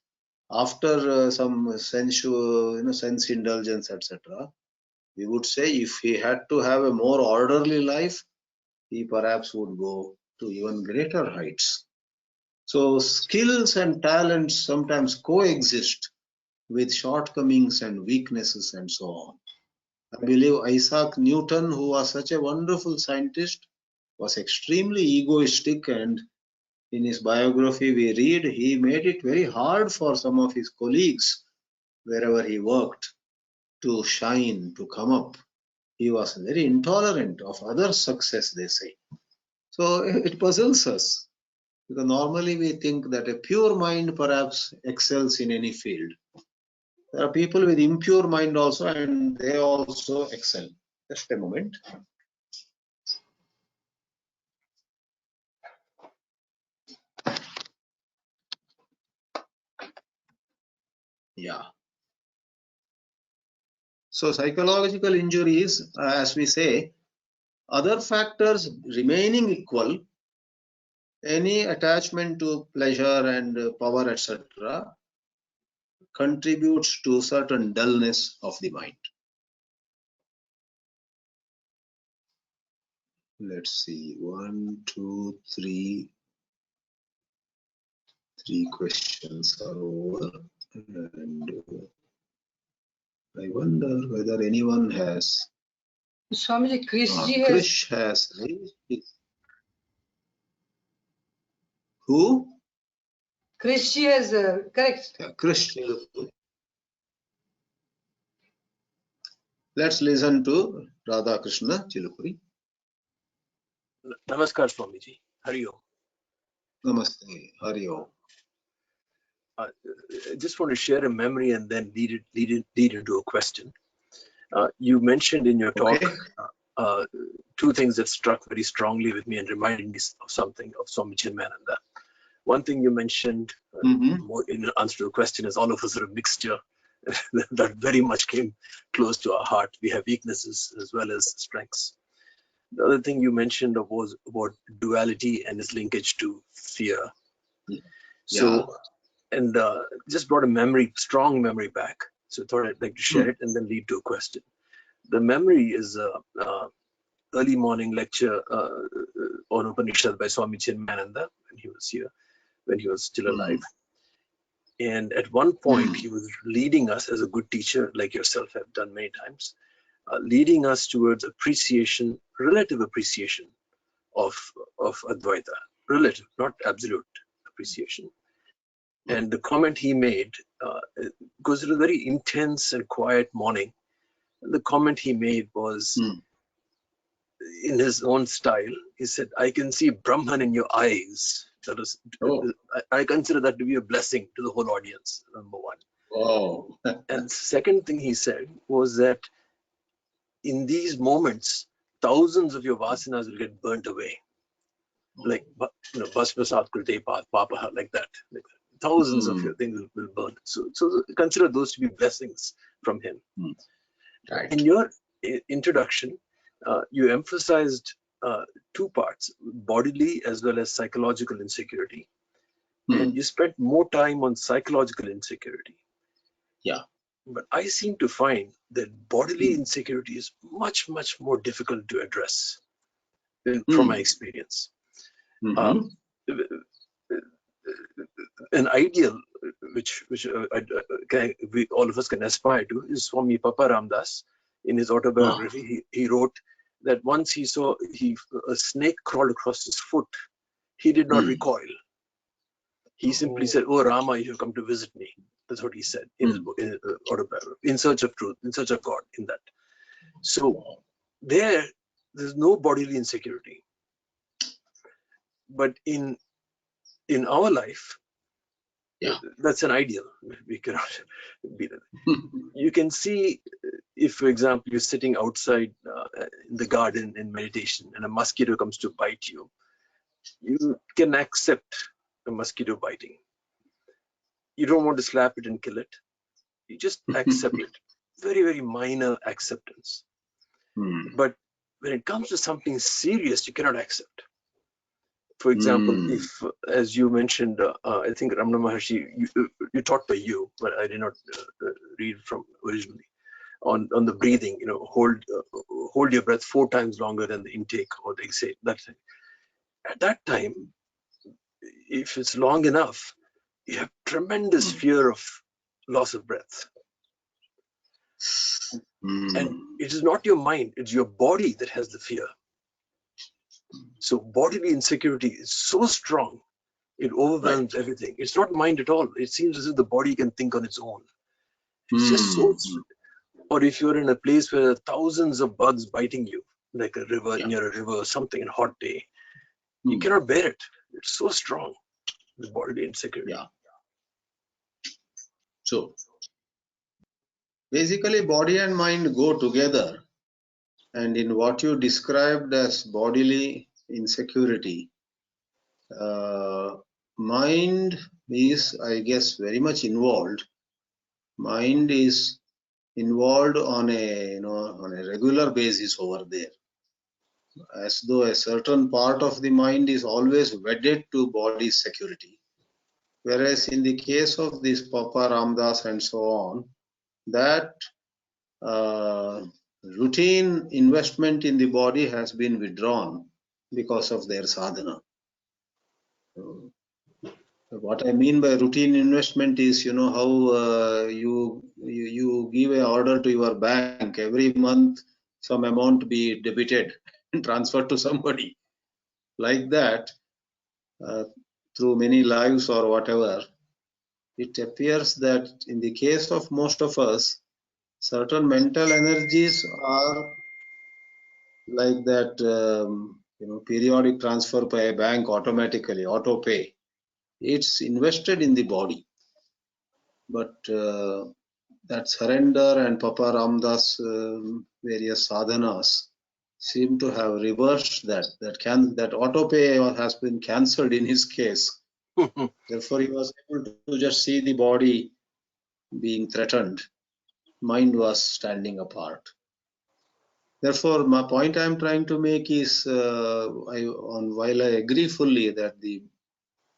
A: after some sensual, sense indulgence, etc., we would say if he had to have a more orderly life, he perhaps would go to even greater heights. So skills and talents sometimes coexist with shortcomings and weaknesses and so on. I believe Isaac Newton, who was such a wonderful scientist, was extremely egoistic, and in his biography we read he made it very hard for some of his colleagues wherever he worked to shine, to come up. He was very intolerant of others' success, they say. So it puzzles us, because normally we think that a pure mind perhaps excels in any field. There are people with impure mind also, and they also excel. Just a moment. Yeah. So psychological injuries, as we say, other factors remaining equal, any attachment to pleasure and power, etc., contributes to certain dullness of the mind. Let's see, 1, 2, 3. 3 questions are over, and I wonder whether anyone has.
B: Swamiji, Krishji
A: Krish has raised his. Who?
B: Krishji has, correct.
A: Yeah, Krish. Let's listen to Radha Krishna Chilupuri.
C: Namaskar, Swamiji. Hari Om.
A: Namaste. Hari Om.
C: I just want to share a memory and then lead into a question. You mentioned in your talk two things that struck very strongly with me and reminded me of something of Swami Chinmayananda. One thing you mentioned more in answer to the question is all of us are a mixture that very much came close to our heart. We have weaknesses as well as strengths. The other thing you mentioned was about duality and its linkage to fear. So, and just brought a strong memory back. So I thought I'd like to share it and then lead to a question. The memory is early morning lecture on Upanishad by Swami Chinmayananda when he was here, when he was still alive. And at one point, he was leading us as a good teacher, like yourself have done many times, leading us towards appreciation, relative appreciation of Advaita, relative, not absolute appreciation. And the comment he made, because it was a very intense and quiet morning, the comment he made was, in his own style, he said, I can see Brahman in your eyes. That is, I consider that to be a blessing to the whole audience, number one.
A: Oh.
C: And second thing he said was that in these moments, thousands of your vasanas will get burnt away. Like, Bhaspasat Krite Papaha, like that. Thousands of your things will burn. So consider those to be blessings from him.
A: Right.
C: In your introduction, you emphasized two parts, bodily as well as psychological insecurity. And you spent more time on psychological insecurity.
A: Yeah.
C: But I seem to find that bodily insecurity is much, much more difficult to address from my experience. An ideal which all of us can aspire to is Swami Papa Ramdas. In his autobiography, he wrote that once he saw a snake crawled across his foot, he did not recoil. He simply said, "Oh Rama, you have come to visit me." That's what he said in his autobiography, in search of truth, in search of God, in that. So there's no bodily insecurity. But in our life, that's an ideal. We cannot be that. You can see if, for example, you're sitting outside in the garden in meditation and a mosquito comes to bite you, you can accept a mosquito biting. You don't want to slap it and kill it. You just accept it. Very, very minor acceptance. But when it comes to something serious, you cannot accept. For example, if, as you mentioned, I think Ramana Maharshi, you taught by you, but I did not read from originally, on the breathing, hold your breath 4 times longer than the intake or the exhale. That thing. At that time, if it's long enough, you have tremendous fear of loss of breath. And it is not your mind, it's your body that has the fear. So bodily insecurity is so strong, it overwhelms everything. It's not mind at all. It seems as if the body can think on its own. It's just so. Or if you're in a place where there are thousands of bugs biting you, like a river, near a river or something, in a hot day, you cannot bear it. It's so strong, the bodily insecurity.
A: Yeah. So basically, body and mind go together. And in what you described as bodily insecurity, mind is, I guess, very much involved. Mind is involved on a regular basis over there, as though a certain part of the mind is always wedded to body security. Whereas in the case of this Papa Ramdas and so on, that routine investment in the body has been withdrawn because of their sadhana. What I mean by routine investment is, how you give an order to your bank every month, some amount be debited and transferred to somebody. Like that, through many lives or whatever, it appears that in the case of most of us, certain mental energies are like that, periodic transfer by a bank automatically, auto pay. It's invested in the body. But that surrender and Papa Ramdas' various sadhanas seem to have reversed that. That auto pay has been cancelled in his case. Therefore, he was able to just see the body being threatened. Mind was standing apart. Therefore, my point I am trying to make is, while I agree fully that the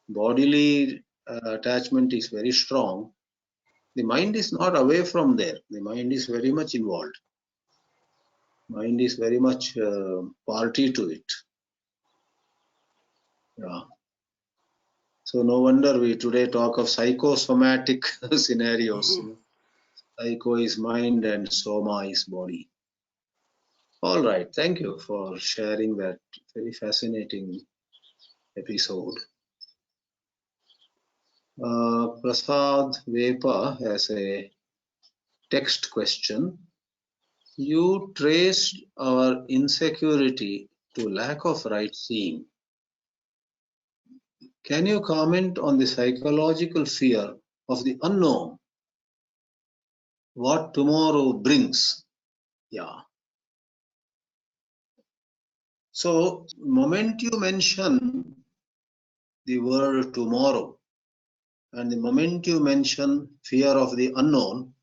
A: bodily attachment is very strong, the mind is not away from there. The mind is very much involved. Mind is very much party to it. Yeah. So no wonder we today talk of psychosomatic scenarios. Psycho is mind and soma is body. All right. Thank you for sharing that very fascinating episode. Prasad Vepa has a text question. You traced our insecurity to lack of right seeing. Can you comment on the psychological fear of the unknown? What tomorrow brings? Yeah. So, moment you mention the word tomorrow and the moment you mention fear of the unknown,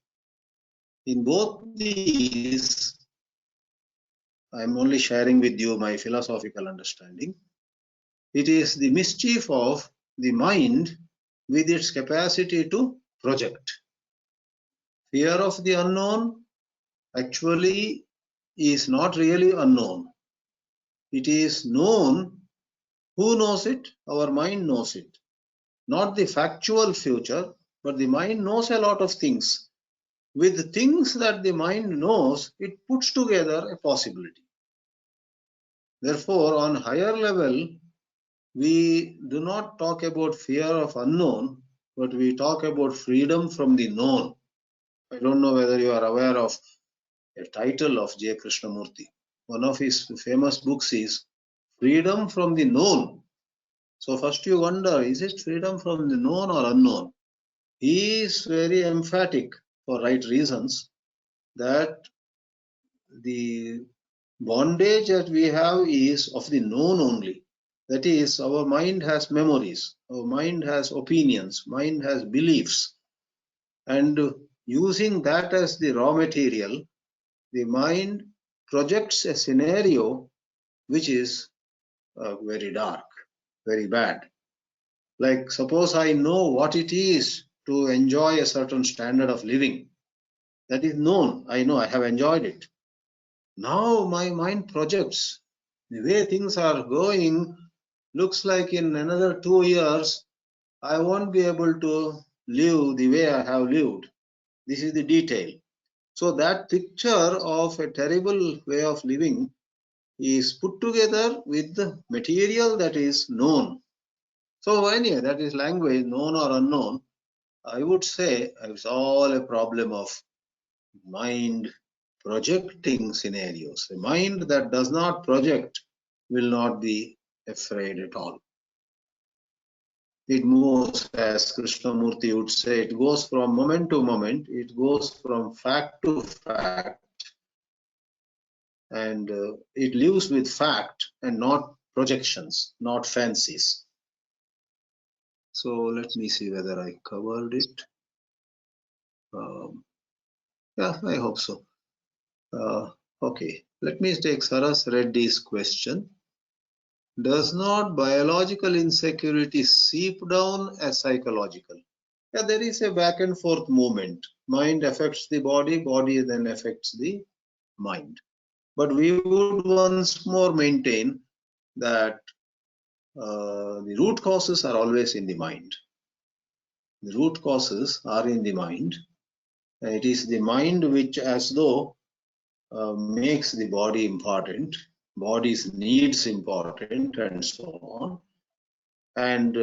A: in both these, I'm only sharing with you my philosophical understanding. It is the mischief of the mind with its capacity to project. Fear of the unknown actually is not really unknown. It is known. Who knows it? Our mind knows it. Not the factual future, but the mind knows a lot of things. With the things that the mind knows, it puts together a possibility. Therefore, on higher level, we do not talk about fear of unknown, but we talk about freedom from the known. I don't know whether you are aware of a title of J. Krishnamurti. One of his famous books is Freedom from the Known. So first you wonder, is it freedom from the known or unknown? He is very emphatic, for right reasons, that the bondage that we have is of the known only. That is, our mind has memories, our mind has opinions, mind has beliefs, and using that as the raw material, the mind projects a scenario which is very dark, very bad. Like suppose I know what it is to enjoy a certain standard of living. That is known. I know I have enjoyed it. Now my mind projects the way things are going. Looks like in another 2 years, I won't be able to live the way I have lived. This is the detail. So that picture of a terrible way of living is put together with the material that is known. So anyway, that is language, known or unknown. I would say it's all a problem of mind projecting scenarios. A mind that does not project will not be afraid at all. It moves, as Krishnamurti would say, it goes from moment to moment, it goes from fact to fact, and it lives with fact and not projections, not fancies. So let me see whether I covered it. Yeah, I hope so. Okay, let me take Saras Reddy's question. Does not biological insecurity seep down as psychological? Yeah, there is a back and forth movement. Mind affects the body, body then affects the mind. But we would once more maintain that the root causes are always in the mind. The root causes are in the mind. It is the mind which, as though, makes the body important, body's needs important, and so on. And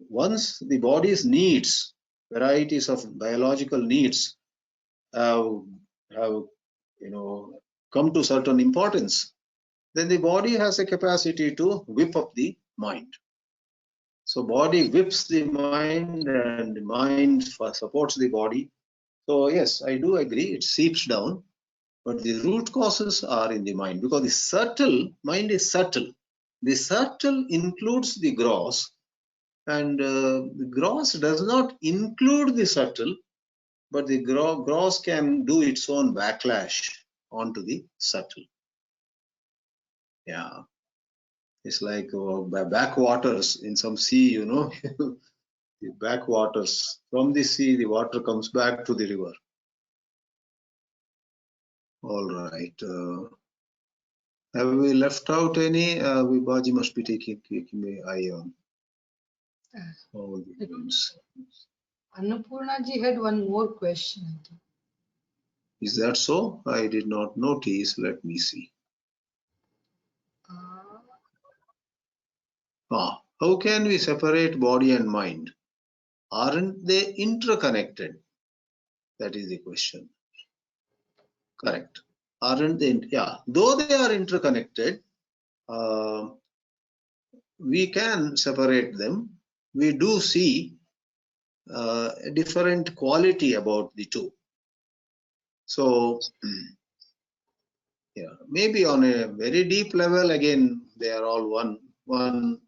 A: once the body's needs, varieties of biological needs, have come to certain importance, then the body has a capacity to whip up the mind. So body whips the mind, and the mind supports the body. So yes, I do agree, it seeps down. But the root causes are in the mind, because the subtle mind is subtle. The subtle includes the gross, and the gross does not include the subtle, but the gross can do its own backlash onto the subtle. Yeah, it's like backwaters in some sea, the backwaters. From the sea, the water comes back to the river. All right. Have we left out any? Baji must be taking my eye on all the names.
B: Annapurna ji had one more question, I think.
A: Is that so? I did not notice. Let me see. How can we separate body and mind? Aren't they interconnected? That is the question. Correct. Aren't they? Yeah. Though they are interconnected, we can separate them. We do see a different quality about the two. So, yeah, maybe on a very deep level, again, they are all one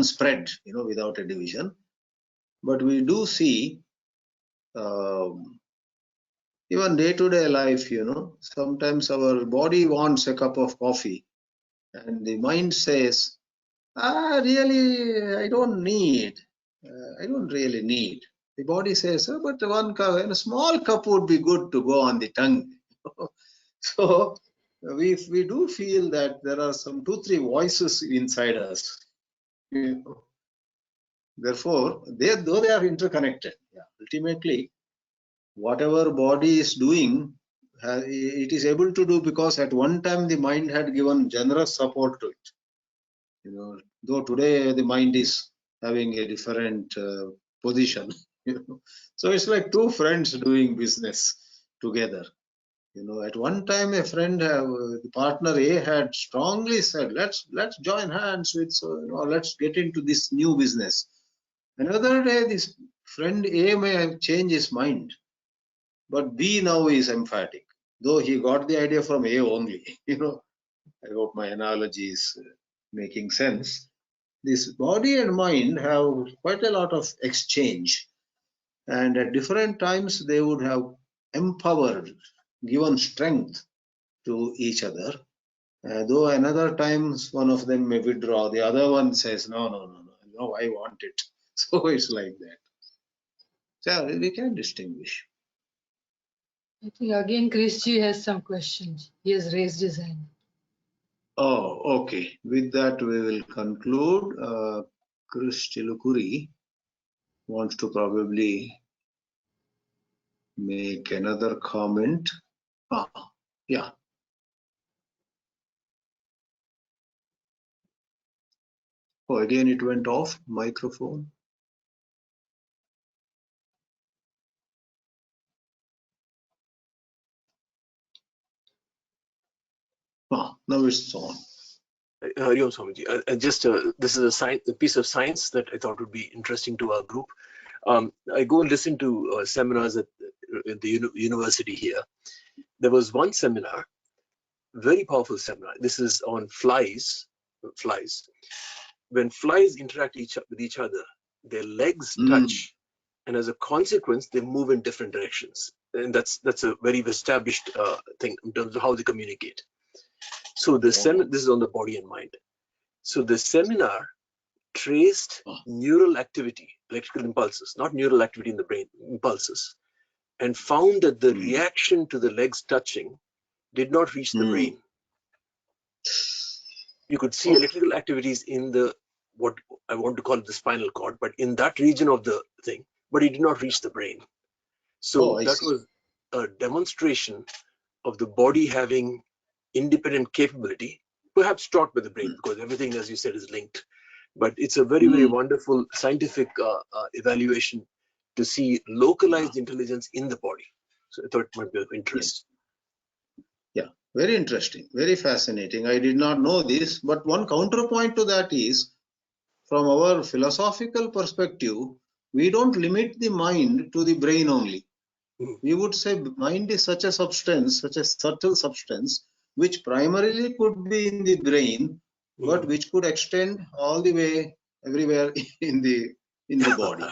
A: spread, without a division. But we do see even day-to-day life, sometimes our body wants a cup of coffee, and the mind says, really, I don't need. I don't really need. The body says, but one cup, a small cup would be good to go on the tongue. So we do feel that there are some 2-3 voices inside us. Therefore, though they are interconnected, ultimately, whatever body is doing, it is able to do because at one time the mind had given generous support to it. Though today the mind is having a different position. So it's like two friends doing business together. At one time a friend, the partner A had strongly said, let's join hands with, let's get into this new business. Another day this friend A may have changed his mind, but B now is emphatic. though he got the idea from A only. I hope my analogy is making sense. This body and mind have quite a lot of exchange, and at different times they would have empowered, given strength to each other. Though another times one of them may withdraw, the other one says, no, I want it. So it's like that. So we can distinguish.
B: I think again Krishji has some questions. He has raised his hand.
A: Oh, okay. With that, we will conclude. Chris Chilukuri wants to probably make another comment. Yeah. Oh, again it went off, microphone. Now it's on.
C: Hari Om Swamiji. This is a piece of science that I thought would be interesting to our group. I go and listen to seminars at the university here. There was one seminar, very powerful seminar. This is on flies. When flies interact with each other, their legs touch, and as a consequence, they move in different directions. And that's a very established thing in terms of how they communicate. So this is on the body and mind. So the seminar traced neural activity, electrical impulses, not neural activity in the brain, impulses, and found that the reaction to the legs touching did not reach the brain. You could see electrical activities in what I want to call the spinal cord, but in that region of the thing, but it did not reach the brain. So that was a demonstration of the body having independent capability, perhaps taught by the brain, because everything, as you said, is linked. But it's a very, very wonderful scientific evaluation to see localized intelligence in the body. So I thought it might be of interest.
A: Yeah, very interesting, very fascinating. I did not know this, but one counterpoint to that is, from our philosophical perspective, we don't limit the mind to the brain only. We would say mind is such a substance, such a subtle substance, which primarily could be in the brain, but which could extend all the way everywhere in the body.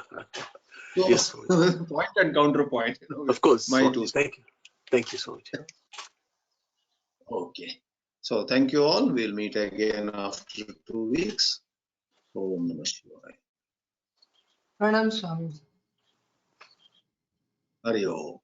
A: So,
C: yes,
A: point and counterpoint.
C: Of course. Thank you so much.
A: Okay. So thank you all. We'll meet again after 2 weeks. Om Namah Shivaya.
B: Pranam Swami.
A: Hari Om.